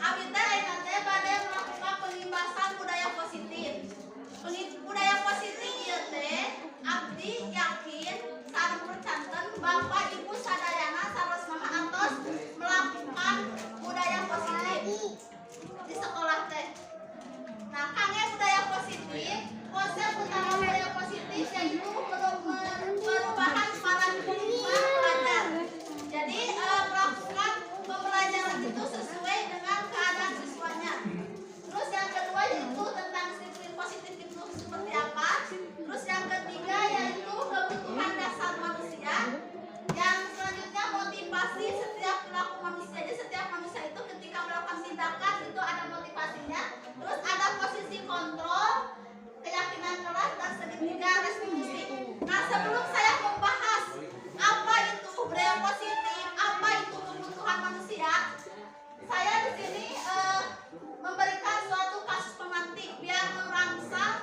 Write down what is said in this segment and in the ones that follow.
Abdi teh ayeuna teh bade melakukan pengimbasan budaya positif. Budaya positif ieu teh abdi yakin sareng percanten Bapak Ibu sadayana saros mama antos melakukan budaya positif di sekolah teh. Nah, kangge budaya positif, konsep utama budaya positif yaitu perubahan paradigma pelajar. Jadi melakukan pembelajaran itu sesuai dengan keadaan siswanya. Terus yang kedua yaitu tentang disiplin positif itu seperti apa. Terus yang ketiga yaitu kebutuhan dasar manusia. Yang selanjutnya motivasi setiap pelaku manusia. Jadi setiap manusia itu ketika melakukan tindakan itu ada motivasinya. Terus ada posisi kontrol, keyakinan keras, dan segitiga restitusi. Nah, sebelum saya membahas apa itu budaya positif, apa itu kebutuhan manusia, saya di sini memberikan suatu kasus pemantik biar merangsang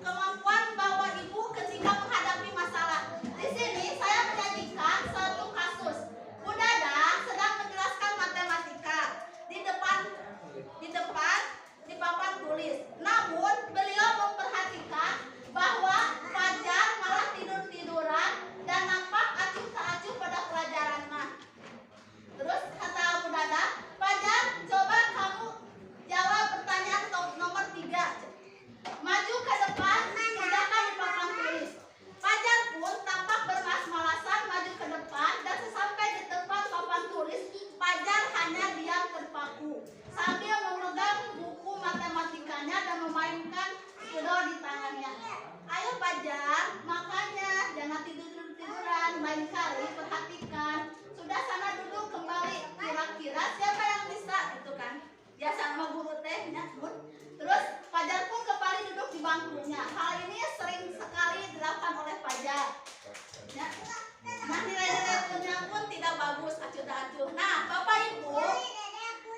kemampuan Bapak Ibu ketika menghadapi masalah. Di sini saya menyajikan suatu kasus. Bu Dada sedang menjelaskan matematika di papan tulis. Namun beliau memperhatikan bahwa Fajar malah tidur-tiduran dan nampak acuh tak acuh pada pelajaran mah. Terus kata Bu Dada, Fajar, coba kamu jawab pertanyaan nomor 3. Maju ke depan, kerjakan di papan tulis. Fajar pun tampak bermalas-malasan maju ke depan dan sesampai di depan papan tulis, Fajar hanya diam terpaku sambil memegang buku matematikanya dan memainkan spidol di tangannya. Ayo Fajar, makanya jangan tidur-tiduran, lain kali perhatikan. Sudah sana duduk kembali, kira-kira siapa yang bisa itu kan? Biasa sama guru tehnya. Terus Fajar pun kembali duduk di bangkunya. Hal ini sering sekali dilakukan oleh Fajar. Ya. Nah, nilai-nilainya pun tidak bagus, acuh tak acuh. Nah, Bapak Ibu,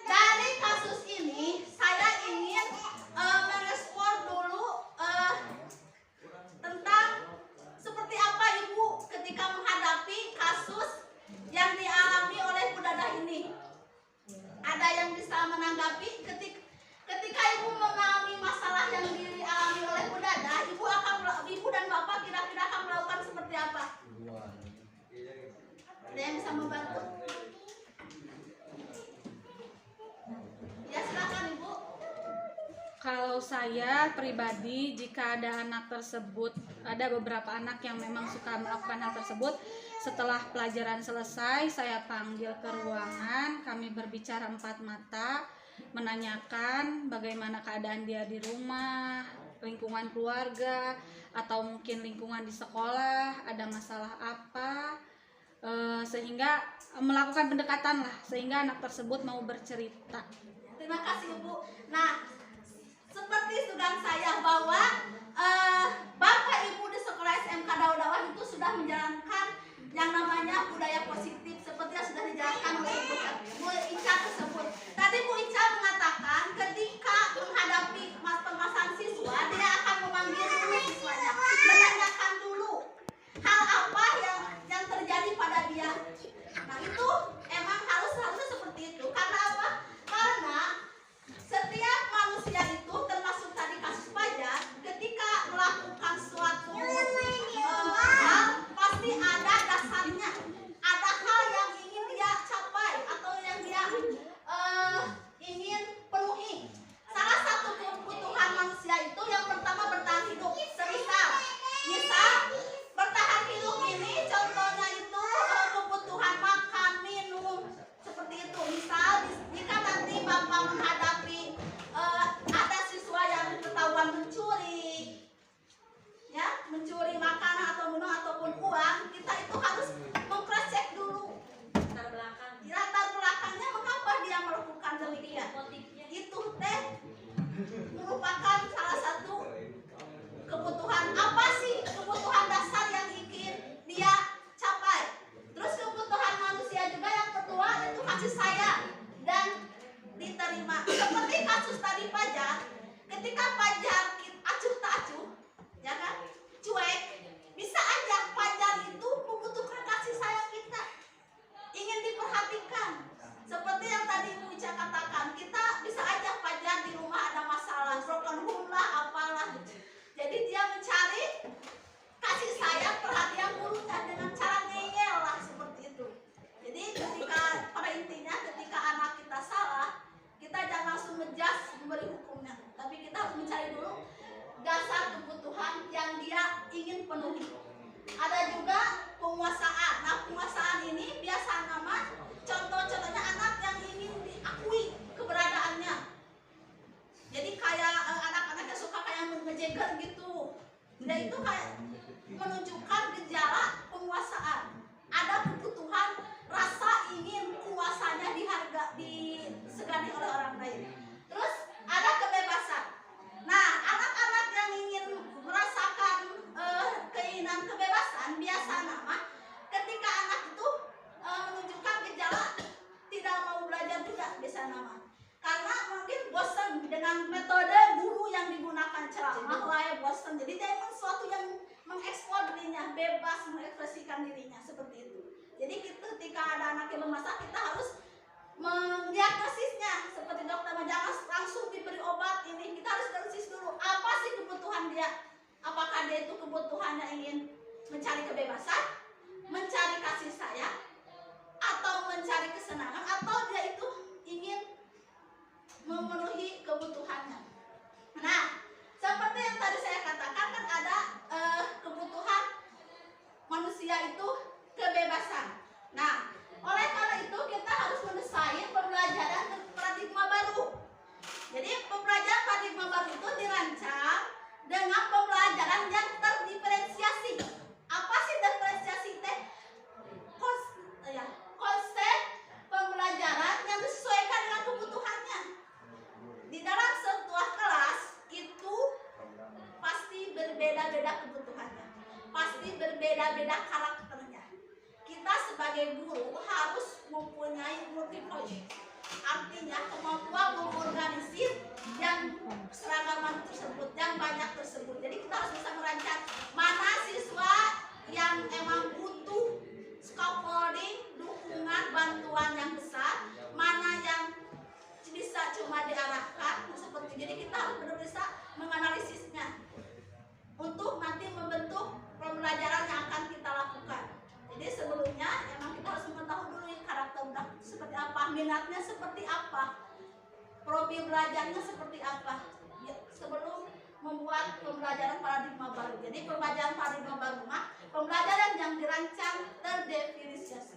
dari kasus ini saya ingin merespon dulu tentang seperti apa Ibu ketika menghadapi kasus yang dialami oleh Bu Dada ini. Ada yang bisa menanggapi ketika Ibu mengalami masalah yang dialami oleh Bu Dada, Ibu dan Bapak kira-kira akan melakukan seperti apa? Ada yang bisa membantu? Ya, silakan Ibu. Kalau saya pribadi, jika ada anak tersebut, ada beberapa anak yang memang suka melakukan hal tersebut, setelah pelajaran selesai, saya panggil ke ruangan, kami berbicara 4 mata, menanyakan bagaimana keadaan dia di rumah, lingkungan keluarga, atau mungkin lingkungan di sekolah, ada masalah apa, sehingga melakukan pendekatan lah, sehingga anak tersebut mau bercerita. Terima kasih Ibu. Nah, seperti dugaan saya bahwa Bapak Ibu di sekolah SMK Daud-Dawah itu sudah menjalankan yang namanya budaya positif seperti yang sudah dijelaskan oleh Bu Ica tersebut. Tadi Bu Ica mengatakan ketika menghadapi permasalahan siswa, dia akan memanggil dulu siswanya, menanyakan dulu hal apa yang terjadi pada dia. Nah, itu emang harusnya seperti itu. Karena apa? Karena setiap manusia itu termasuk tadi kasus Fajar, ketika melakukan suatu hal pasti ada dasarnya, ada hal yang ingin dia capai atau yang dia ingin penuhi. Salah satu kebutuhan manusia itu yang pertama bertahan hidup. Misal bertahan hidup ini contohnya itu kebutuhan makan, minum, seperti itu. Misal jika nanti Bapak menghadapi ada siswa yang ketahuan mencuri, ya, mencuri makanan atau minum ataupun uang, kita itu harus meng-cross-check dulu latar belakangnya mengapa dia melakukan demikian. Itu teh merupakan salah satu kebutuhan. Apa sih kebutuhan dasar yang ingin dia capai? Terus kebutuhan manusia juga yang kedua yaitu kasih sayang dan diterima. Seperti kasus tadi Fajar, ketika Fajar acuh tak acuh, ya kan, cuek, bisa aja Fajar itu membutuhkan kasih sayang kita, ingin diperhatikan. Seperti yang tadi bosan dengan metode guru yang digunakan ceramah lah, bosan. Jadi dia memang sesuatu yang mengeksplor dirinya, bebas mengekspresikan dirinya seperti itu. Jadi ketika ada anak yang bermasalah, kita harus mendiagnosisnya seperti dokter. Jangan langsung diberi obat ini, kita harus diagnosis dulu apa sih kebutuhan dia. Apakah dia itu kebutuhannya ingin mencari kebebasan, mencari kasih sayang, atau mencari kesenangan, atau dia itu ingin memenuhi kebutuhannya. Nah, seperti yang tadi saya katakan, kan ada kebutuhan manusia itu kebebasan. Nah, oleh karena itu kita harus mendesain pembelajaran paradigma baru. Jadi pembelajaran paradigma baru itu dirancang dengan pembelajaran yang terdiferensiasi. Apa sih diferensiasi teh? Konsep pembelajaran yang disesuaikan dengan kebutuhannya. Di dalam sebuah kelas itu pasti berbeda-beda kebutuhannya, pasti berbeda-beda karakternya. Kita sebagai guru harus mempunyai multifunction, artinya kemampuan mengorganisir yang seragaman tersebut, yang banyak tersebut. Jadi kita harus bisa merancang mana siswa yang emang butuh scaffolding, dukungan, bantuan yang besar, mana yang bisa cuma diarahkan seperti. Jadi kita harus benar bisa menganalisisnya untuk nanti membentuk pembelajaran yang akan kita lakukan. Jadi sebelumnya memang kita harus mengetahui dulu karakter budak seperti apa, minatnya seperti apa, profil belajarnya seperti apa, ya, sebelum membuat pembelajaran paradigma baru. Jadi pembelajaran paradigma baru pembelajaran yang dirancang terdefinisiasi,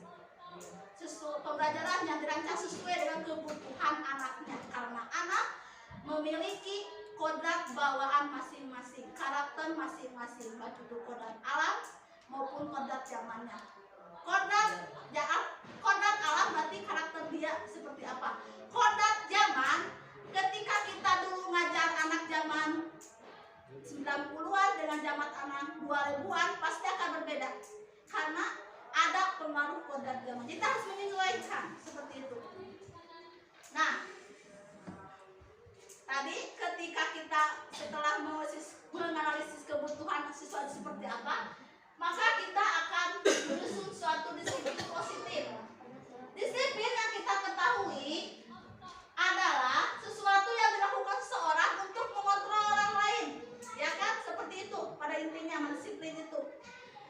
pembelajaran yang dirancang sesuai dengan kebutuhan anaknya, karena anak memiliki kodrat bawaan masing-masing, karakter masing-masing, baik itu kodrat alam maupun kodrat zamannya. Kodrat alam berarti karakter dia seperti apa. Kodrat zaman, ketika kita dulu ngajar anak zaman 90-an dengan zaman anak 2000-an pasti akan berbeda, karena ada pengaruh kodrat zaman. Kita harus menyesuaikan seperti itu. Nah, tadi ketika kita setelah menganalisis kebutuhan siswa seperti apa, maka kita akan menyusun suatu disiplin positif. Disiplin yang kita ketahui adalah sesuatu yang dilakukan seseorang untuk mengontrol orang lain, ya kan? Seperti itu pada intinya disiplin itu.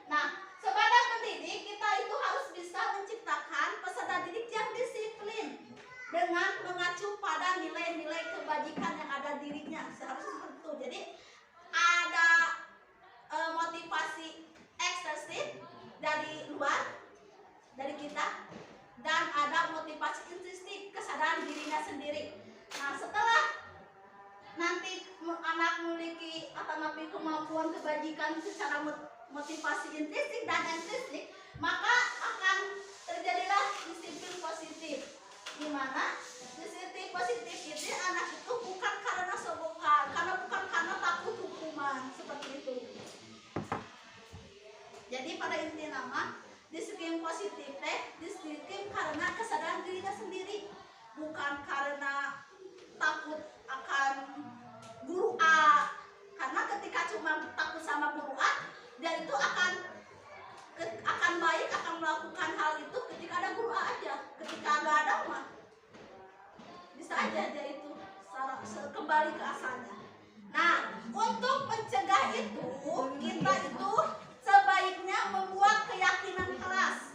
Nah, sebagai pendidik kita itu harus bisa menciptakan peserta didik yang disiplin dengan mengacu pada nilai-nilai kebajikan yang ada dirinya. Seharusnya seperti itu. Jadi ada motivasi ekstrinsi dari luar, dari kita, dan ada motivasi intrinsik, kesadaran dirinya sendiri. Nah, setelah nanti anak memiliki atau kemampuan kebajikan secara motivasi intrinsik dan ekstrinsik, maka akan terjadilah disiplin positif, di mana disiplin positif itu anak itu bukan karena sobokan, bukan karena takut hukuman, seperti itu. Jadi pada inti nama disiplin positif disiplin karena kesadaran dirinya sendiri, bukan karena takut akan guru A. Karena ketika cuma takut sama guru A, dia itu akan baik, akan melakukan hal itu ketika ada guru A aja. Ketika nggak ada mah bisa aja dia itu kembali ke asalnya. Nah, untuk mencegah itu kita itu sebaiknya membuat keyakinan kelas.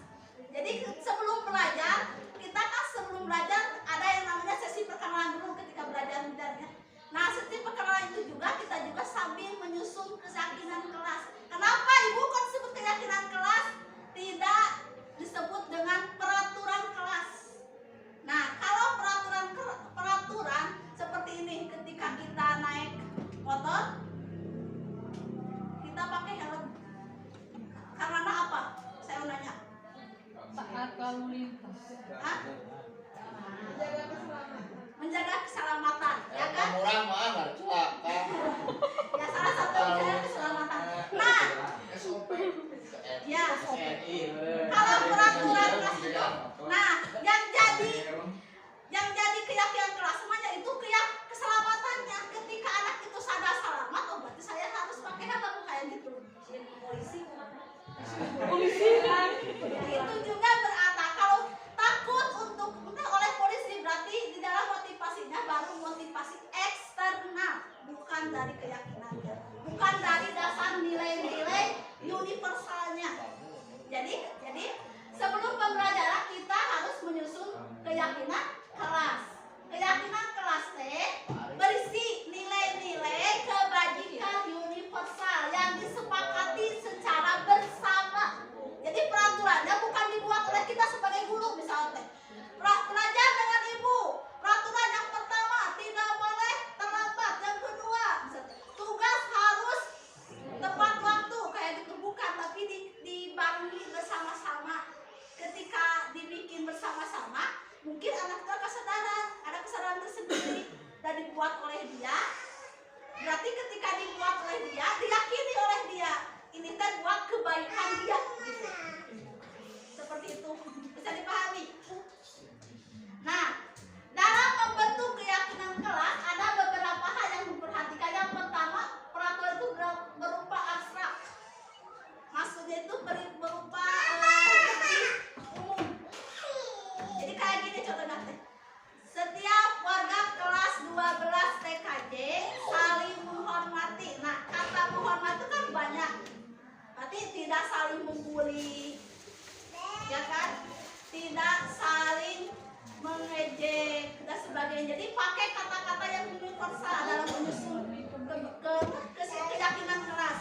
Jadi sebelum belajar, kita kan sebelum belajar ada yang namanya sesi perkenalan dulu ketika belajar-belajarnya. Nah, sesi perkenalan itu juga kita juga sambil menyusun keyakinan kelas. Kenapa Ibu kok disebut keyakinan kelas? Tidak disebut dengan peraturan kelas. Nah, kalau peraturan seperti ini, ketika kita naik motor, kita pakai helm. Karena apa? Saya mau nanya. Saat lalu lintas. dari keyakinannya, bukan dari dasar nilai-nilai universalnya. Jadi sebelum pembelajaran kita harus menyusun keyakinan kelas. Keyakinan kelas teh berisi nilai-nilai kebajikan universal yang disepakati secara bersama. Jadi peraturannya bukan dibuat oleh kita sebagai guru misalnya. Pelajar dengan ibu, peraturan yang pertama tidak boleh terlambat, yang kedua tugas harus tepat waktu, kayak gitu bukan, tapi dibangun bersama-sama. Ketika dibikin bersama-sama, mungkin anak itu ada kesadaran tersendiri dan dibuat oleh dia. Berarti ketika dibuat oleh dia, diyakini oleh dia, ini teh buat kebaikan dia gitu. Seperti itu, bisa dipahami. Nah, dalam membentuk keyakinan kelas ada beberapa hal yang diperhatikan. Yang pertama, peraturan itu berupa abstrak. Maksudnya itu berupa lebih umum. Jadi kayak gini contohnya teh. Setiap warga kelas 12 TKJ saling menghormati. Nah, kata menghormati itu kan banyak. Berarti tidak saling membuli, ya kan? Tidak saling mengejek dan sebagainya. Jadi pakai kata-kata yang universal dalam menyusun keyakinan kelas.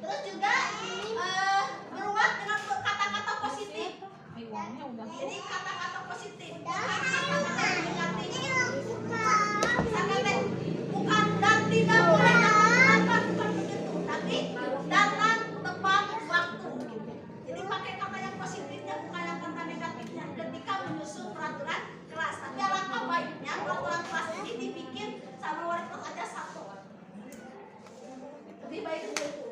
Terus juga beruat dengan kata-kata positif. Jadi kata-kata positif, bukan kata-kata negatif. Misalkan bukan dan tidak boleh bukan begitu, tapi datang tepat waktu. Jadi pakai kata yang positifnya, bukan yang kata negatifnya ketika menyusun peraturan kelas. Tapi alangkah baiknya peraturan kelas ini dibikin sama wali kelas aja satu. Lebih baik begitu.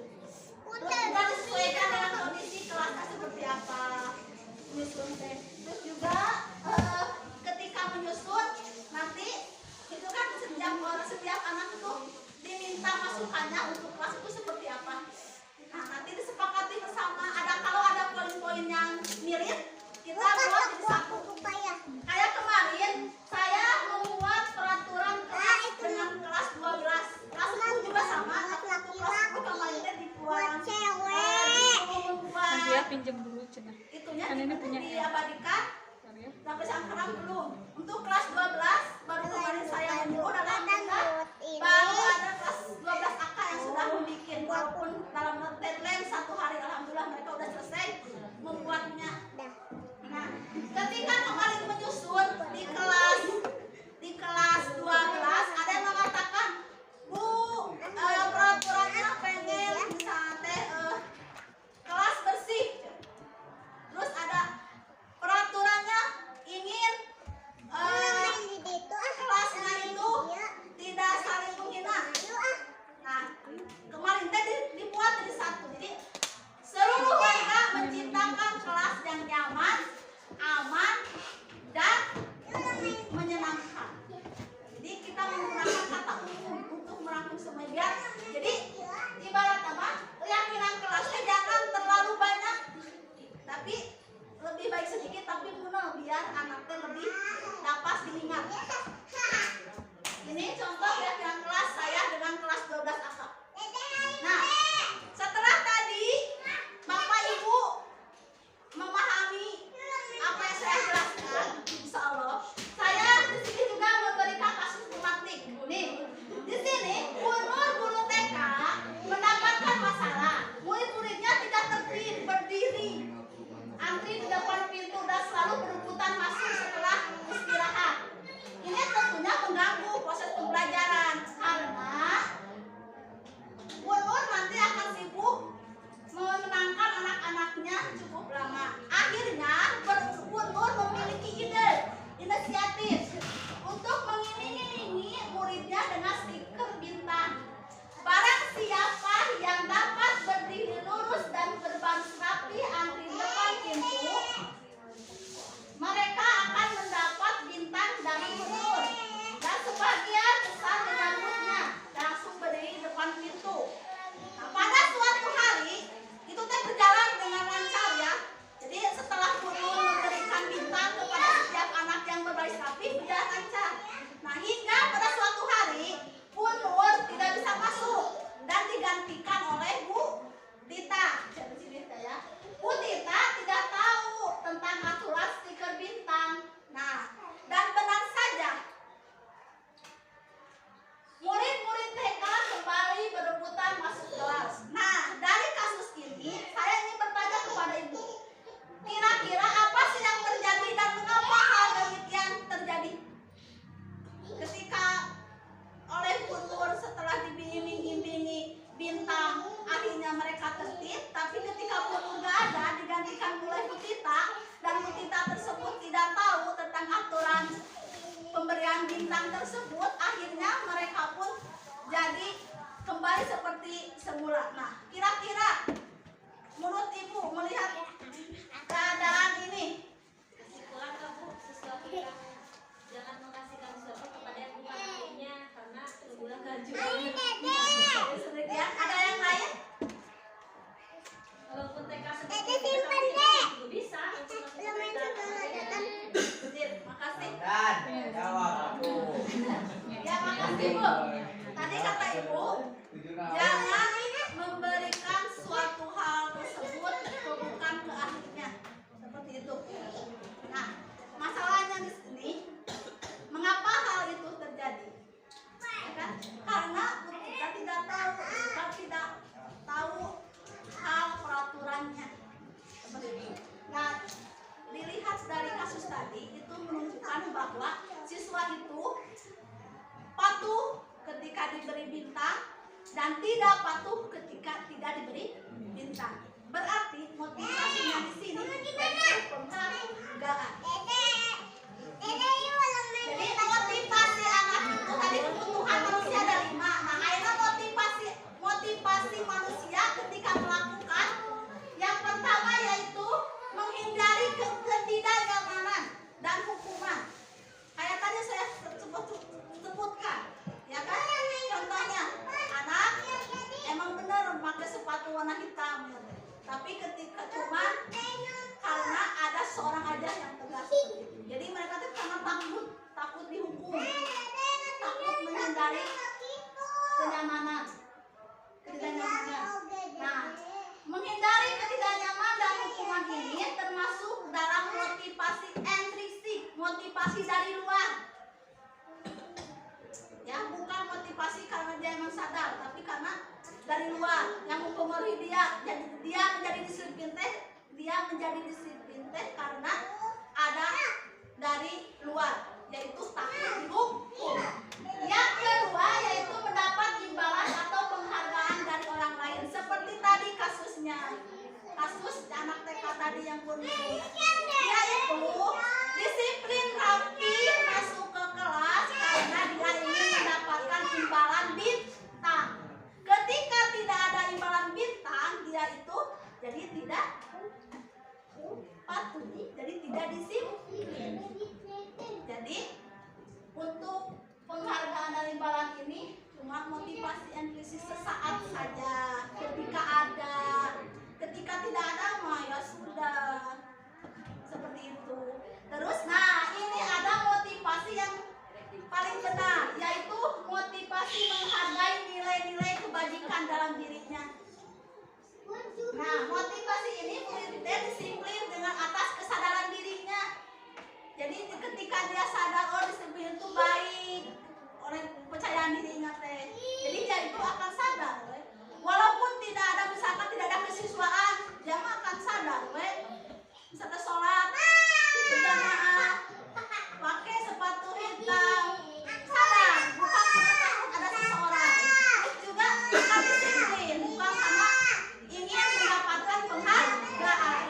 Terus juga disesuaikan dengan kondisi kelasnya seperti apa. Menyusun teh. Terus juga ketika menyusun nanti itu kan setiap anak itu diminta masukannya untuk kelas itu seperti apa. Nah, nanti disepakati bersama. Kalau ada poin-poin yang mirip, kita buat jadi satu. Kayak kemarin saya membuat peraturan kelas dengan kelas 12. Kelas 10 juga sama, tapi untuk kelas 10 kemarin dibuat dia pinjam dulu cina. Itunya Kan ini punya diabadikan. Sampai sekarang belum. Untuk kelas 12 baru kemarin saya menyuruh dalam baru ada kelas 12 AK yang sudah membuat, walaupun dalam deadline 1 hari, alhamdulillah mereka sudah selesai membuatnya. Nah, ketika kemarin menyusun di kelas 12 ada yang mengatakan, Bu, peraturannya pengen misalnya kelas bersih. Terus ada peraturannya ingin kelasnya itu tidak saling menghina. Nah, kemarin tadi dibuat jadi satu. Jadi seluruh warga menciptakan kelas yang nyaman, aman, dan menyenangkan. Jadi kita menggunakan kata umum untuk merangkum semua. Jadi ibarat apa? Keyakinan kelasnya jangan terlalu banyak, tapi lebih baik sedikit tapi muna, biar anaknya lebih dapat diingat. Ini contoh keyakinan kelas saya dengan kelas 12 AK. Nah, setelah tadi Bapak Ibu memahami apa yang saya jelaskan, insya Allah saya di sini juga memberikan kasus praktik. Nih, di sini guru TK mendapatkan masalah, murid-muridnya tidak tertib berdiri, antri di depan pintu dan selalu berebutan masuk setelah istirahat. Ini tentunya mengganggu proses pembelajaran. dan bintang tersebut akhirnya mereka pun jadi kembali seperti semula. Nah, kira-kira menurut Ibu melihat keadaan ini, Kurang kamu sesuatu yang jangan mengasihkan sesuatu kepada yang bukan miliknya karena sebulan gaji. ya, ada yang lain? Walaupun TK seperti itu bisa. Makasih. Dan jawab aku. Ya, makasih Bu. Tadi kata Ibu, jangan memberikan suatu hal tersebut bukan ke ahlinya. Seperti itu. Nah, masalahnya di sini, mengapa hal itu terjadi? Ya kan? Karena kita tidak tahu hal peraturannya. Seperti itu. Nah, dilihat dari kasus tadi itu menunjukkan bahwa siswa itu patuh ketika diberi bintang dan tidak patuh ketika tidak diberi bintang. Berarti motivasinya di sini yaitu penghargaan. Jadi motivasi anak itu tadi kebutuhan manusia ada 5. Nah, akhirnya motivasi manusia ketika melakukan yang pertama yaitu menghindari ketidaknyamanan dan hukuman. Kayak tadi saya sebutkan, ya kan? Contohnya, anak emang benar pakai sepatu warna hitam, tapi ketika cuman karena ada seorang aja yang tegas. Jadi mereka tuh karena takut dihukum, takut menghindari kenyamanan. Nah, menghindari ketidaknyamanan dan hukuman ini termasuk dalam motivasi intrinsik, motivasi dari luar. Ya, bukan motivasi karena dia emang sadar, tapi karena dari luar yang mempengaruhi dia. Jadi dia menjadi disiplin teh karena ada dari luar, yaitu takut dihukum. Yang kedua yaitu mendapat imbalan atau penghargaan dari orang lain. Seperti tadi kasusnya, kasus anak TK tadi yang kurniawi, dia itu disiplin rapi masuk ke kelas karena dia ingin mendapatkan imbalan bintang. Ketika tidak ada imbalan bintang, dia itu jadi tidak patuh, jadi tidak disiplin. Jadi untuk penghargaan dan imbalan ini cuma motivasi intrinsik sesaat saja. Ketika ada, ketika tidak ada mah ya sudah, seperti itu. Terus, nah ini ada motivasi yang paling benar, yaitu motivasi menghargai nilai-nilai kebajikan dalam dirinya. Nah, motivasi ini muridnya disiplin dengan atas kesadaran dirinya. Jadi ketika dia sadar oh disiplin itu baik, oleh kepercayaan dirinya teh. Jadi dia itu akan sadar, we. Walaupun tidak ada misalkan tidak ada kesiswaan, dia mah akan sadar, we. Misalnya sholat, berjamaah, pakai sepatu hitam, sadar, bukan karena ada seseorang. Terus juga bukan disiplin, bukan karena ingin mendapatkan penghargaan.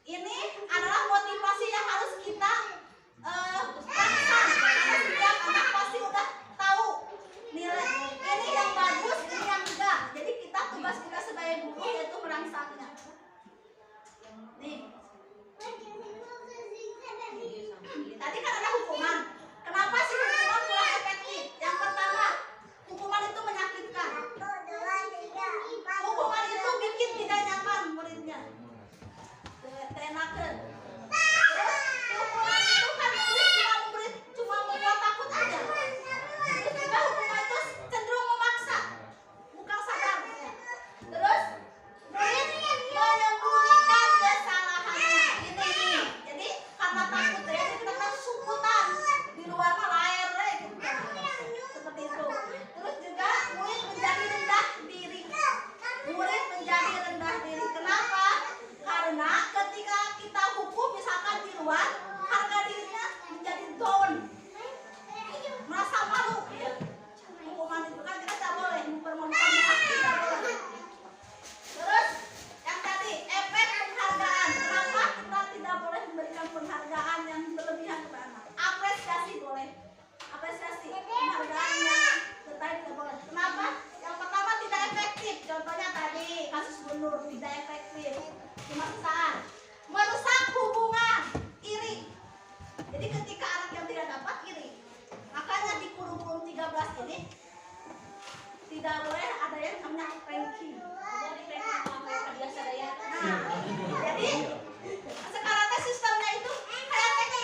Ini adalah motivasi yang harus kita rasakan. Karena setiap anak pasti udah tahu nilai ini yang bagus, ini yang enggak. Jadi tugas kita sebagai guru yaitu merangsangnya. Nih, umur 13 ini tidak boleh ada yang namanya ranking. Nah, jadi sekarang teh sistemnya itu kayak TK.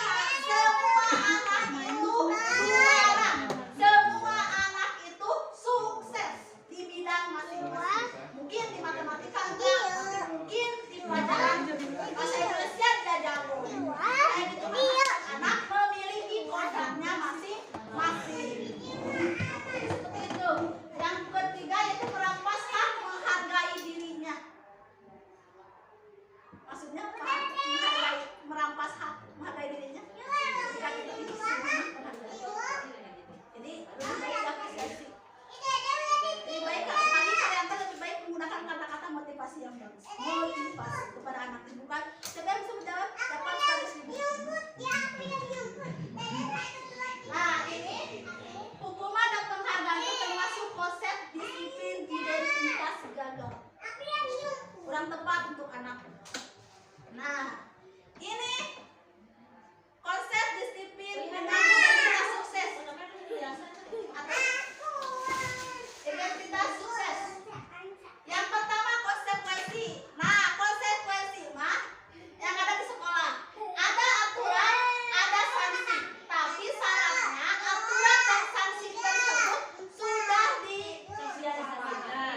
Semua anak itu sukses di bidang masing-masing. Mungkin di matematika enggak, mungkin di pelajaran bahasa Indonesia dia jago. Kayak gitu anak memiliki kodratnya masing-masing. Seperti itu. Yang ketiga yaitu merampas hak menghargai dirinya. Maksudnya apa? Merampas hak menghargai dirinya. Ketika kita itu jadi lebih baik apresiasi. Lebih baik kali kalian lebih baik menggunakan kata-kata motivasi yang bagus. Motivasi kepada anak, bukan siapa yang bisa menjawab dapat 100.000. Nah, ini hukuman dan penghargaan itu termasuk konsep disiplin identitas gagal. Kurang tepat untuk anak. Nah, ini konsep disiplin dengan identitas sukses. Identitas sukses. Yang pertama konsekuensi. Nah, konsekuensi mah yang ada di sekolah. Ada aturan, ada sanksi. Tapi syaratnya aturan dan sanksi tersebut sudah disosialisasikan.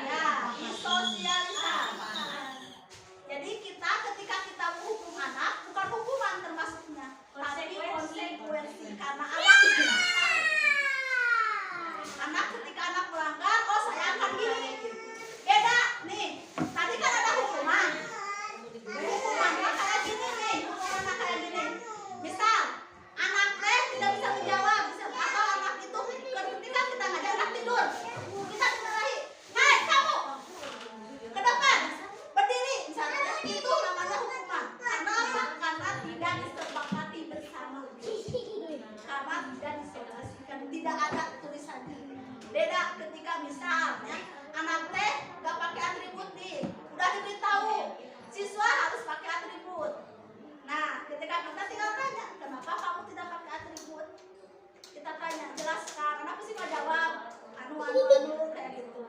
Jadi kita ketika kita menghukum anak bukan hukuman termasuknya, tapi konsekuensi karena anak ketika anak melanggar, oh saya akan gini. Beda nih. Tadi kan ada hukuman. Hukumannya kayak gini nih. Hukumannya kayak gini. Misal anak teh tidak bisa menjawab, atau anak itu ketika kita ngajak anak tidur, kita dimarahi. Hei kamu, ke depan, berdiri. Misalnya itu namanya hukuman. Karena apa? Karena tidak disepakati bersama. Karena tidak disosialisasikan, tidak ada tulisannya. Beda ketika misalnya anak teh nggak pakai atribut nih, udah diberitahu siswa harus pakai atribut. Nah, ketika kita tinggal tanya, kenapa kamu tidak pakai atribut? Kita tanya, jelaskan. Kenapa sih nggak jawab? Anu kayak gitu.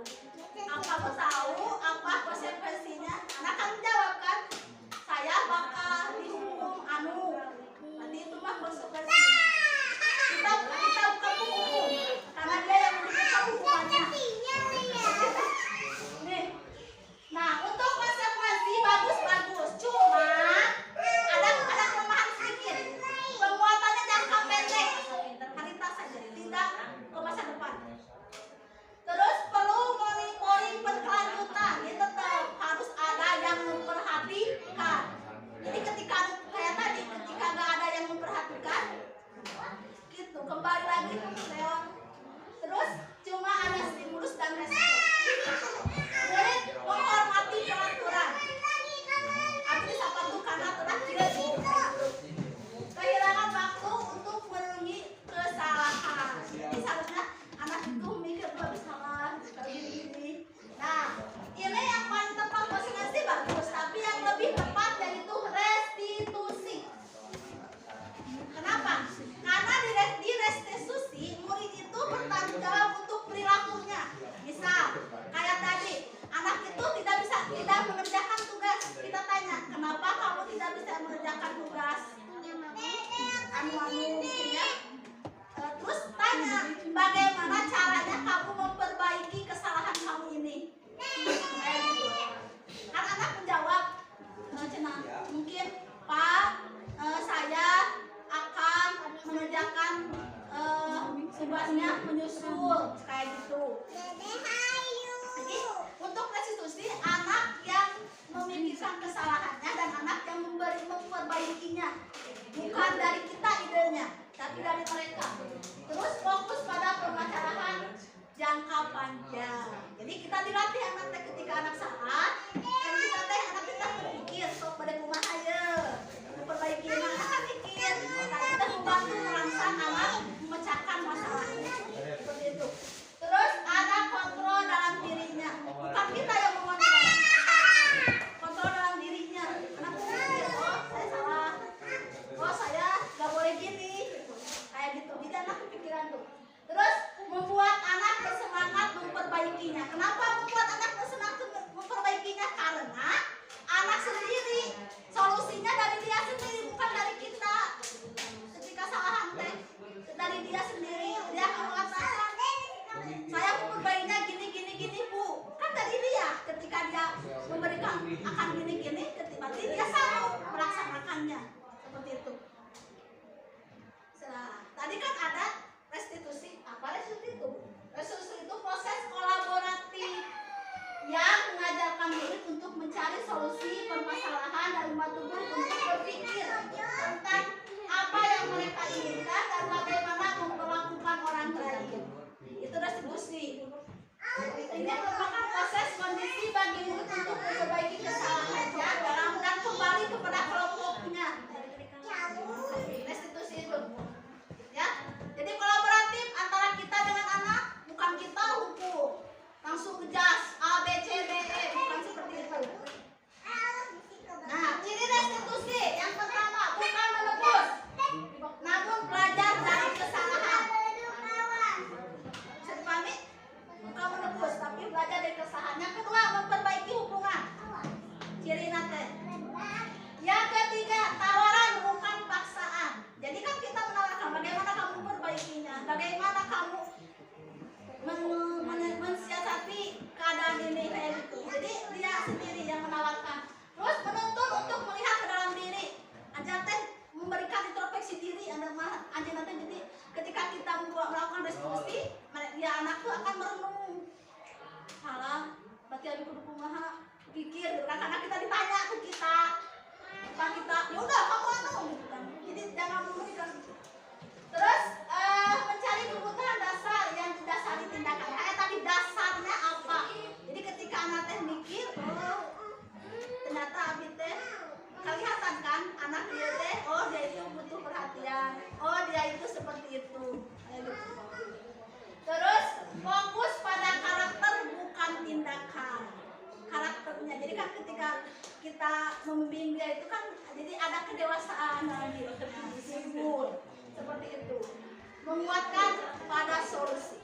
Kamu tahu apa konsekuensinya? Anak kan menjawab kan, saya bakal dihukum Nanti itu mah konsekuensinya. Kita bukan hukum, karena dia yang menentukan hukumannya. Nih, nah untuk konsekuensi bagus. Cuma ada kelemahan sedikit. Penguatannya jangka pendek, harita saja, tidak ke masa depan. Terus perlu monitoring berkelanjutan. Ini tetap harus ada yang memperhatikan. Jadi ketika kayak tadi, ketika nggak ada yang memperhatikan, gitu kembali lagi ke Leon. Terus cuma ada stimulus dan respon. Murid menghormati peraturan. Artinya apa tuh? Karena terakhir kehilangan waktu untuk merenungi kesalahan. Jadi seharusnya anak itu mikir lebih salah gini. Nah, ini yang paling tepat konsekuensi bagus, tapi yang lebih tepat yaitu restitusi. Kenapa? Karena di restitusi murid itu bertanggung jawab untuk perilakunya. Misal kayak tadi anak itu tidak mengerjakan tugas. Kita tanya, kenapa kamu tidak bisa mengerjakan tugas? Mungkin ya. Terus tanya, bagaimana caranya kamu memperbaiki kesalahan kamu ini? Kayak gitu. Kan anak menjawab, mungkin Pak, saya akan mengerjakan tugasnya menyusul kayak gitu. Jadi untuk restitusi anak yang memikirkan kesalahannya dan anak yang memperbaikinya, bukan dari kita idenya, tapi dari mereka. Terus fokus pada pemacaran jangka panjang. Jadi kita dilatih anak teh ketika anak salah, kan kita teh anak kita berpikir sok pada rumah aja memperbaiki anak mikir. Nah, kita membantu merangsang anak memecahkan masalahnya. Seperti itu. Terus ada kontrol dalam dirinya. Bukan kita yang mengontrol. Kontrol dalam dirinya. Anak berpikir, oh saya salah. Oh saya nggak boleh gini. Kayak gitu. Jadi anak kepikiran tuh. Terus dia sendiri. Dia akan mengatakan, saya memperbaikinya gini Bu. Kan dari dia ketika dia memberikan akan gini berarti dia sanggup melaksanakannya seperti itu. Tadi kan ada restitusi. Apa restitusi itu? Restitusi itu proses kolaboratif yang mengajarkan murid untuk mencari solusi permasalahan dan membantu guru untuk berpikir tentang apa yang mereka inginkan dan bagaimana memperlakukan orang lain. Itu restitusi. Ini merupakan proses kondisi bagi murid untuk memperbaiki kesalahannya dan kembali kepada kelompoknya. Restitusi itu. Ya, jadi kolaboratif antara kita dengan anak, bukan kita hukum langsung ngejas A B C D E, bukan seperti itu. Nah, ciri restitusi yang pertama bukan menebus, namun belajar dari kesalahan. Bisa dipahami? Bukan menebus, tapi belajar dari kesalahan. Yang kedua, memperbaiki hubungan. Ciri nate. Yang ketiga, tawaran bukan paksaan. Jadi kan kita menawarkan bagaimana kamu memperbaikinya, bagaimana kamu mensiasati keadaan ini kayak gitu. Jadi dia sendiri yang menawarkan. Terus menuntut untuk melihat ke dalam diri. Aja teh memberikan introspeksi diri. Anda nanti jadi ketika kita melakukan restitusi, dia anak tuh akan merenung. Salah, berarti ada kudu kumaha pikir. Karena kita ditanya ke kita. Bukan kita, ya udah kamu anu gitu kan. Jadi jangan memberikan. Terus mencari kebutuhan dasar yang didasari tindakan. Kayak tadi dasarnya apa? Jadi ketika anak teh mikir, oh ternyata abi teh kelihatan kan anak dia teh, oh dia itu butuh perhatian, oh dia itu seperti itu. Terus fokus pada karakter bukan tindakan. Karakternya. Jadi kan ketika kita membimbing dia itu kan jadi ada kedewasaan dalam diri kita. Seperti itu. Menguatkan pada solusi.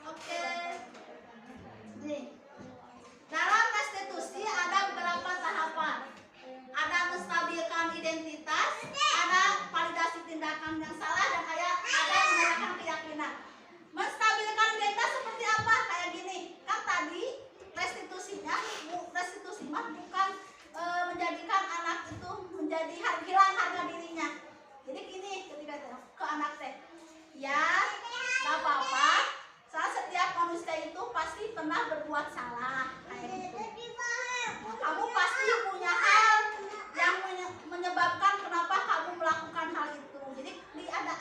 Oke. Nih. Dalam restitusi ada beberapa tahapan. Ada menstabilkan identitas, ada validasi tindakan yang salah, dan ada menanyakan keyakinan. Menstabilkan identitas seperti apa? Kayak gini. Kan tadi restitusi mah bukan menjadikan anak itu menjadi hilang harga dirinya. Jadi gini ketika ke anak teh, ya nggak apa-apa. Salah setiap manusia itu pasti pernah berbuat salah kayak gitu. Kamu pasti punya hal yang menyebabkan kenapa kamu melakukan hal itu. Jadi ada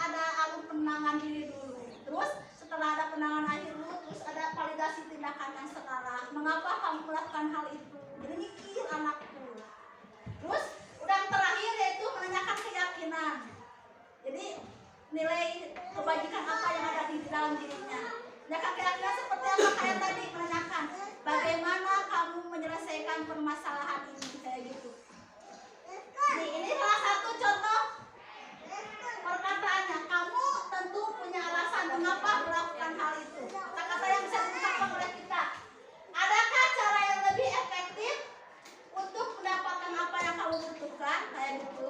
alur penenangan diri dulu. Terus setelah ada penanganan akhir dulu, terus ada validasi tindakan yang salah. Mengapa kamu melakukan hal itu? Jadi mikir anakku. Terus udah yang terakhir yaitu menanyakan keyakinan. Jadi nilai kebajikan apa yang ada di dalam dirinya. Menanyakan keyakinan seperti apa? Kayak tadi menanyakan bagaimana kamu menyelesaikan permasalahan ini kayak gitu. Nih, ini salah satu contoh perkataannya. Kamu tentu punya alasan mengapa melakukan hal itu. Kata-kata yang bisa diungkapkan oleh kita. Adakah cara yang lebih efektif untuk mendapatkan apa yang kamu butuhkan? Kayak gitu.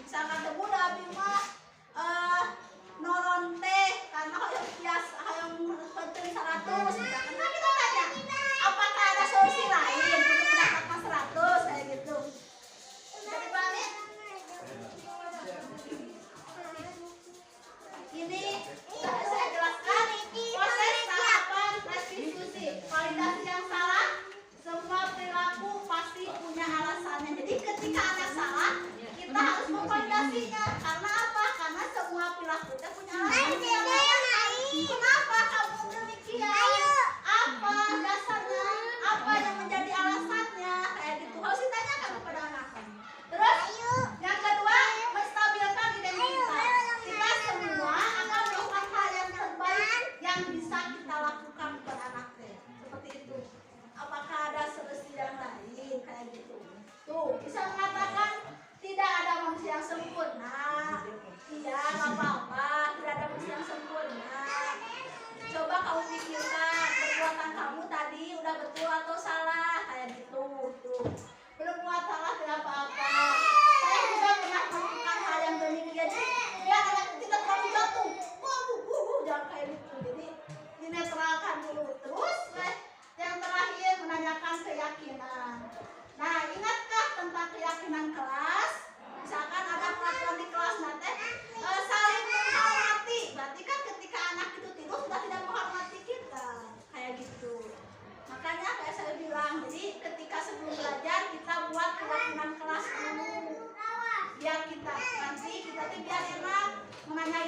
Misalkan temu abi mah noron teh karena yang biasa yang penting 100. Nah kita tanya, apakah ada solusi lain untuk mendapatkan 100 kayak gitu? Bisa dipahami? Ini saya jelaskan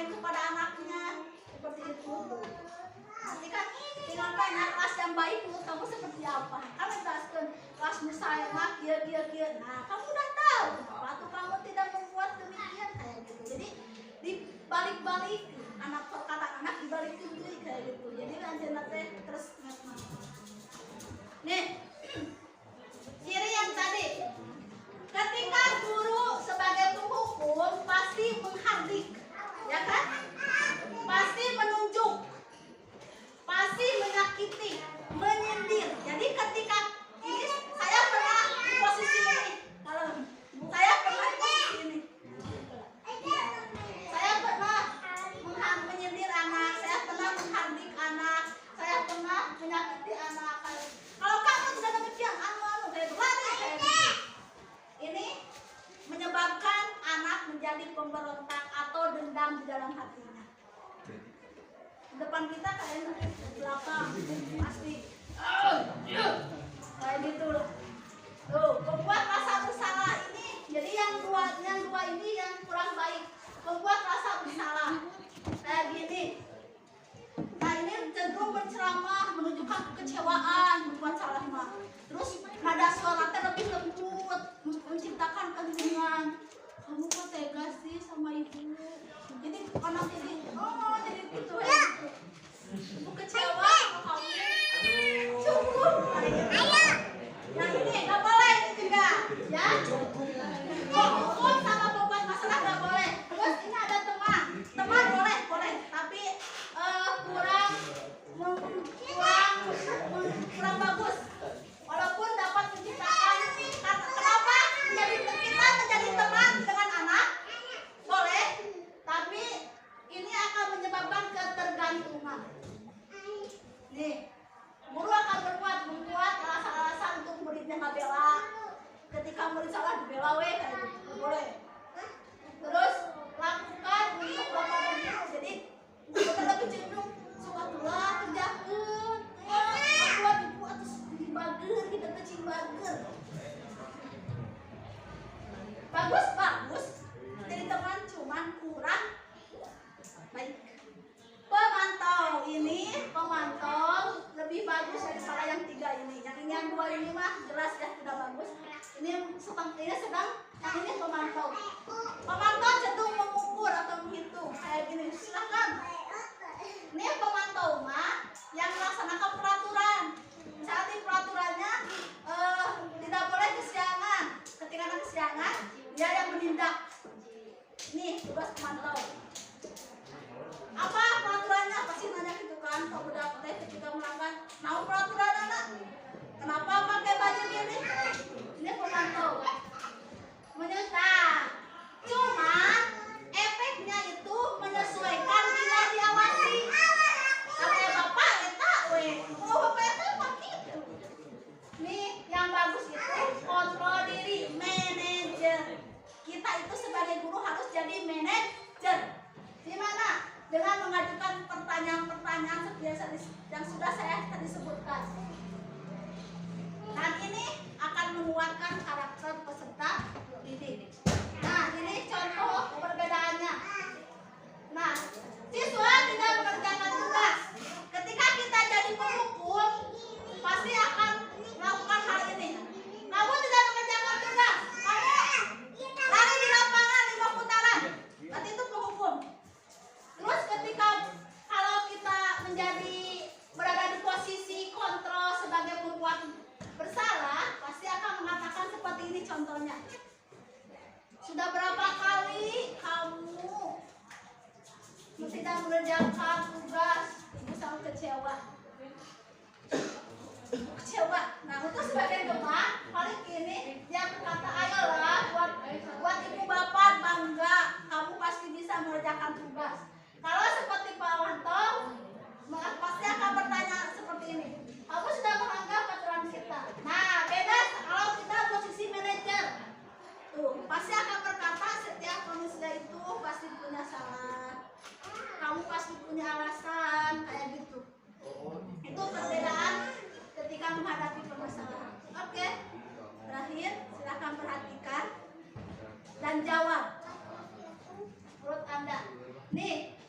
baik kepada anaknya seperti itu. Nanti kan tinggal tanya kelas yang baik menurut kamu seperti apa. Kan jelaskan kelasmu saya mah kia. Nah kamu udah tahu waktu kamu tidak membuat demikian kayak gitu. Jadi dibalik-balik anak perkataan anak dibalik dulu kayak gitu. Jadi lanjut nanti terus nih ciri yang tadi. Ketika guru sebagai penghukum pasti menghardik, ya kan? Pasti menunjuk, pasti menyakiti, menyindir. Jadi ketika ini saya pernah di posisi ini, kalau saya pernah di posisi ini, saya pernah menyindir anak, saya pernah menghardik anak, saya pernah menyakiti anak. Kalau kamu tidak demikian, kayak berlari kayak gitu. Ini menyebabkan anak menjadi pemberontak atau dendam di dalam hatinya. Depan kita kayaknya di belakang pasti kayak gitu loh. Tuh, membuat rasa bersalah ini. Jadi yang dua ini yang kurang baik, membuat rasa bersalah kayak gini. Nah ini cenderung berceramah, menunjukkan kekecewaan, membuat salah mah. Terus nada suaranya lebih lembut, menciptakan kebingungan. Kamu kok tega sih sama ibu? Jadi anak jadi jadi gitu ya. Ibu kecewa sama kamu. Cukup. Yang ini nggak boleh ini juga, ya. Hukum sama pembuat masalah nggak boleh. Terus ini ada teman boleh, tapi kurang bagus. Walaupun dapat menciptakan, kenapa kita menjadi teman dengan anak boleh, tapi ini akan menyebabkan ketergantungan. Nih, guru akan membuat alasan-alasan untuk muridnya nggak bela. Ketika murid salah dibela kayak gitu, boleh. Terus lakukan untuk bapak dan ibu. Jadi kita lebih cenderung suatulah kerjakan. Buat ibu atas bager, kita kecil bager. Bagus. Jadi teman cuman kurang baik. Pemantau lebih bagus daripada yang tiga ini. Yang dua ini mah jelas ya tidak bagus. Ini sedang, yang ini pemantau. Pemantau cenderung mengukur atau menghitung kayak gini. Silakan. Ini pemantau mah yang melaksanakan peraturan. Misalnya di peraturannya tidak boleh kesiangan. Ketika ada kesiangan, dia yang menindak. Ini tugas pemantau. Apa peraturannya? Pasti nanya gitu kan. Kalau udah ketika melanggar, mau peraturan anak? Kenapa pakai baju gini? Ini pemantau. Menyusah. Cuma efeknya itu menyesuaikan bila diawasi. Kayak bapak eta kalau bapak eta mah gitu. Nih yang bagus itu kontrol diri, manajer. Kita itu sebagai guru harus jadi manajer. Di mana? Dengan mengajukan pertanyaan-pertanyaan seperti yang sudah saya tadi sebutkan. Dan ini akan menguatkan karakter peserta didik. Nah, ini contoh perbedaannya. Nah, siswa tidak mengerjakan tugas. Ketika kita jadi penghukum, pasti akan melakukan hal ini. Kamu tidak mengerjakan tugas, kamu lari di lapangan 5 putaran. Berarti itu penghukum. Terus ketika kalau kita berada di posisi kontrol sebagai pembuat bersalah, pasti akan mengatakan seperti ini contohnya. Sudah berapa kali kamu tidak mengerjakan tugas? Ibu sangat kecewa. Nah, untuk sebagai teman paling gini dia berkata, ayolah buat ibu bapak bangga, kamu pasti bisa mengerjakan tugas. Kalau seperti Pak Wanto, pasti akan bertanya seperti ini. Kamu sudah menganggap aturan kita. Nah, beda kalau kita posisi manajer. Tuh, pasti akan berkata setiap manusia itu pasti punya salah. Kamu pasti punya alasan kayak gitu. Itu perbedaan ketika menghadapi permasalahan. Oke. Terakhir, silakan perhatikan dan jawab. Menurut Anda. Nih,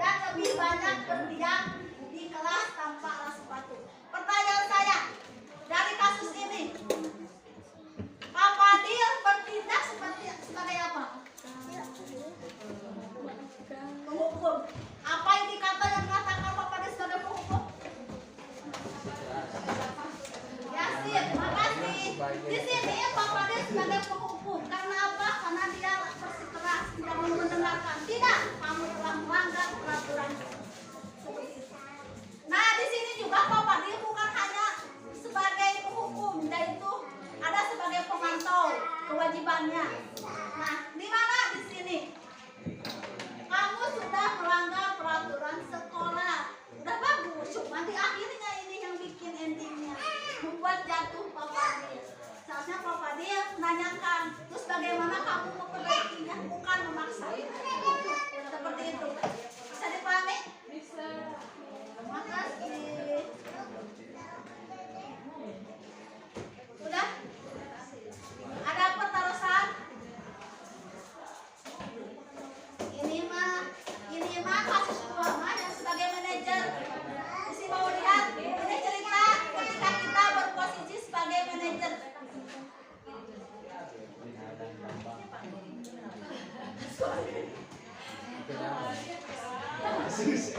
dan lebih banyak berdiam di kelas tanpa alas sepatu. Pertanyaan saya, dari kasus ini, Pak Fadil bertindak sebagai apa? Penghukum. Apa indikator yang mengatakan Pak Fadil sebagai penghukum? Ya sih, terima kasih. Di sini Pak Fadil sebagai penghukum. Karena apa? Karena dia bersikeras, tidak mau mendengarkan. Tidak, kamu telah melanggar peraturan. Seperti itu. Nah, di sini juga Pak Fadil bukan hanya sebagai penghukum, yaitu ada sebagai pemantau kewajibannya. Nah, di mana di sini? Kamu sudah melanggar peraturan sekolah. Udah bagus, cuma di akhirnya ini yang bikin endingnya membuat jatuh Pak Fadil. Saatnya Pak Fadil menanyakan, terus bagaimana kamu memperbaikinya, bukan memaksa. Seperti itu. Bisa dipahami? Bisa. Terima kasih. Udah? Ada pertarusan? Ini mah kasus dua mah yang sebagai manajer. Isi mau lihat, ini cerita ketika kita berposisi sebagai manajer.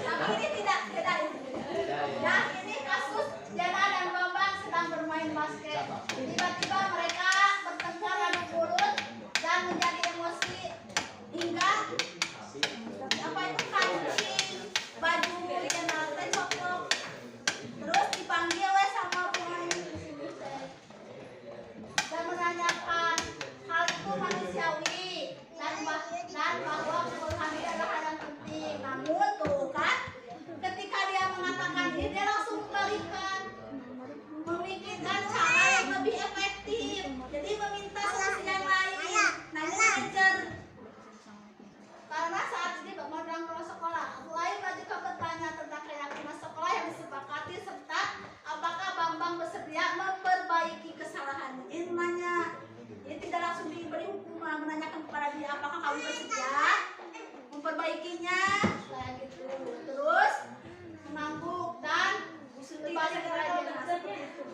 Tapi ini tidak beda. Ya, ini kasus Jana dan Bambang sedang bermain basket. Tiba-tiba mereka bertengkar adu mulut dan menjadi emosi hingga apa itu kancing baju Jana teh copot. Terus dipanggil we sama pemain dan menanyakan hal itu manusiawi dan bahwa keberkahan itu adalah hal yang penting. Namun tuh kan, ketika dia mengatakan ini, dia langsung membalikan, memikirkan cara yang lebih efektif. Jadi meminta solusi yang lain. Nah, ini manajer. Karena saat ini Bapak sedang ke sekolah, mulai juga bertanya tentang keyakinan sekolah yang disepakati serta apakah Bambang bersedia memperbaiki kesalahannya. Ini nanya. Ini tidak langsung diberi hukuman, menanyakan kepada dia apakah kamu bersedia memperbaikinya, kayak gitu. Terus mengangguk dan berbalik lagi seperti itu.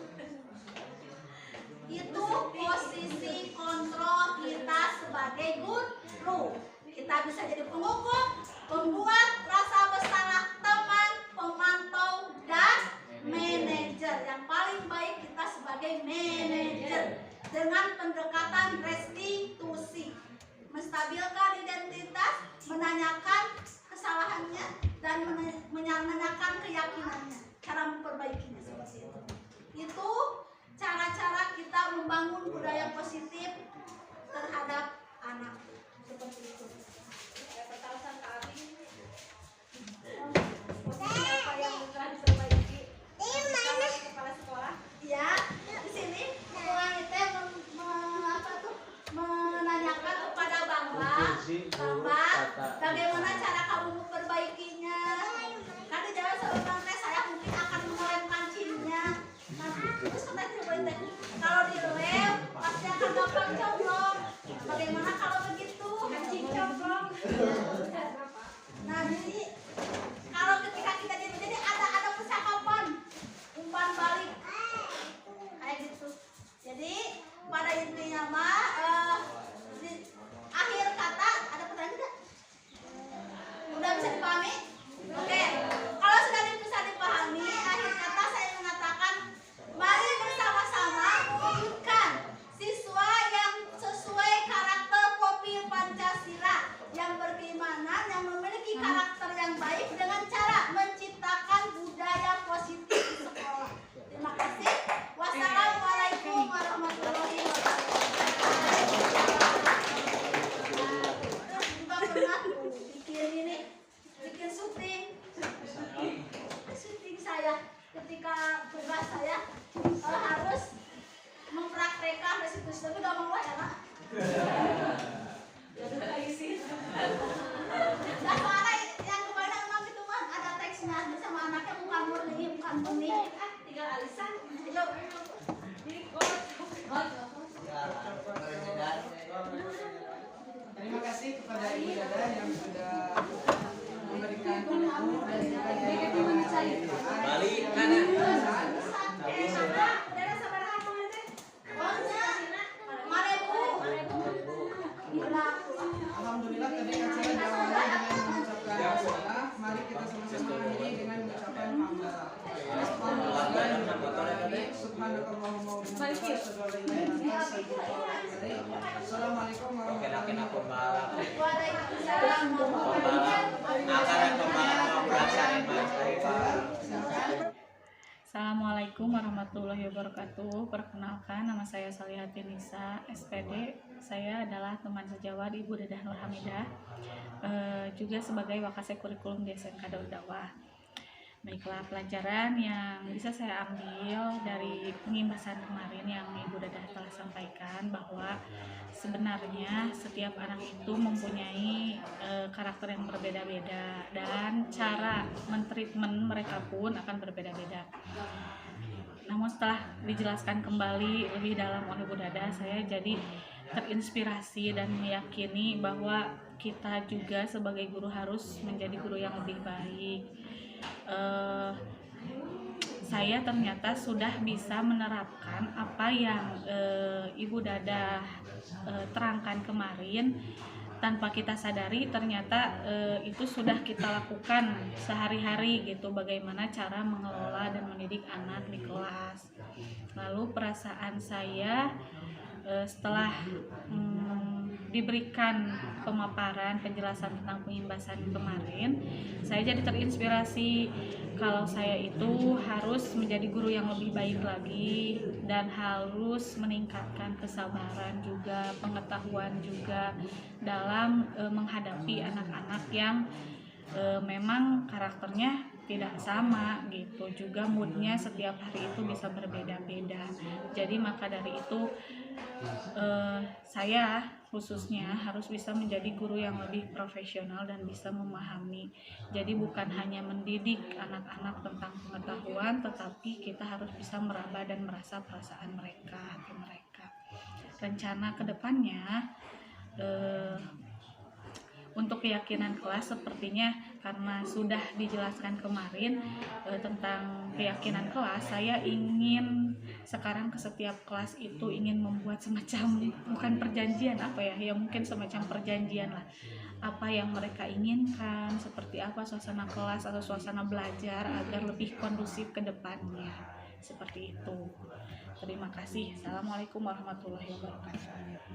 Itu posisi kontrol kita sebagai guru. Kita bisa jadi penghukum, pembuat rasa bersalah teman, pemantau, dan manajer. Yang paling baik kita sebagai manajer dengan pendekatan restitusi, menstabilkan identitas, menanyakan kesalahannya, dan menanyakan keyakinannya, cara memperbaikinya seperti itu. Itu cara-cara kita membangun budaya positif terhadap anak seperti itu. Pertarusan Kak Abi. Posisi apa yang telah diperbaiki? Kepala sekolah. Iya, di sini orang itu menanyakan kepada Bambang, bagaimana cara kamu memperbaikinya? Kan dijawab sama Bang Teh, saya mungkin akan mengelem kancingnya. Nah, terus kata dia, kalau dilem pasti akan gampang coblong. Bagaimana kalau begitu? Kancing coblong. Nah, jadi kalau ketika kita jadi ada percakapan, umpan balik kayak gitu. Jadi pada intinya mah di akhir kata ada pertanyaan tidak? Udah bisa dipahami? Oke. Kalau sudah bisa dipahami, akhir kata saya mengatakan mari bersama-sama mewujudkan siswa yang sesuai karakter profil Pancasila, yang berkeimanan, yang memiliki karakter yang baik dengan cara menciptakan budaya positif di sekolah. Terima kasih. Wassalamualaikum warahmatullahi wabarakatuh. Terus juga pernah bikin syuting saya ketika tugas saya harus mempraktekkan restitusi, tapi gak mau ya nak. Nah, soalnya yang kebanyakan memang gitu mah ada teksnya sama anaknya bukan murni, bukan murni. Tinggal alisan. Terima kasih kepada Ibu Dada yang sudah memberikan Balik kanan. Alhamdulillah tadi acara diawali dengan mengucapkan bismillah. Mari kita sama-sama akhiri dengan mengucapkan hamdalah. Subhanakallahumma wa bihamdika asyhadu an la ilaha illa anta astaghfiruka wa atubu ilaik. Assalamualaikum warahmatullahi wabarakatuh. Assalamualaikum warahmatullahi wabarakatuh. Perkenalkan, nama saya Salihati Nisa, SPD. Saya adalah teman sejawat Ibu Dedah Nur Hamidah, juga sebagai Wakasek Kurikulum di SMK Daud Dakwah. Baiklah, pelajaran yang bisa saya ambil dari pengimbasan kemarin yang Ibu Dedah telah sampaikan bahwa sebenarnya setiap anak itu mempunyai karakter yang berbeda-beda dan cara mentreatment mereka pun akan berbeda-beda. Namun setelah dijelaskan kembali lebih dalam oleh Bu Dada, saya jadi terinspirasi dan meyakini bahwa kita juga sebagai guru harus menjadi guru yang lebih baik. Saya ternyata sudah bisa menerapkan apa yang Ibu Dada terangkan kemarin. Tanpa kita sadari ternyata itu sudah kita lakukan sehari-hari gitu, bagaimana cara mengelola dan mendidik anak di kelas. Lalu perasaan saya setelah diberikan pemaparan penjelasan tentang pengimbasan kemarin, saya jadi terinspirasi kalau saya itu harus menjadi guru yang lebih baik lagi dan harus meningkatkan kesabaran juga, pengetahuan juga dalam menghadapi anak-anak yang memang karakternya tidak sama gitu, juga moodnya setiap hari itu bisa berbeda-beda. Jadi maka dari itu saya khususnya harus bisa menjadi guru yang lebih profesional dan bisa memahami. Jadi bukan hanya mendidik anak-anak tentang pengetahuan, tetapi kita harus bisa meraba dan merasa perasaan mereka, hati mereka. Rencana kedepannya untuk keyakinan kelas sepertinya karena sudah dijelaskan kemarin tentang keyakinan kelas, saya ingin sekarang ke setiap kelas itu ingin membuat semacam, bukan perjanjian ya mungkin semacam perjanjian lah, apa yang mereka inginkan, seperti apa suasana kelas atau suasana belajar agar lebih kondusif ke depannya, seperti itu. Terima kasih. Assalamualaikum warahmatullahi wabarakatuh.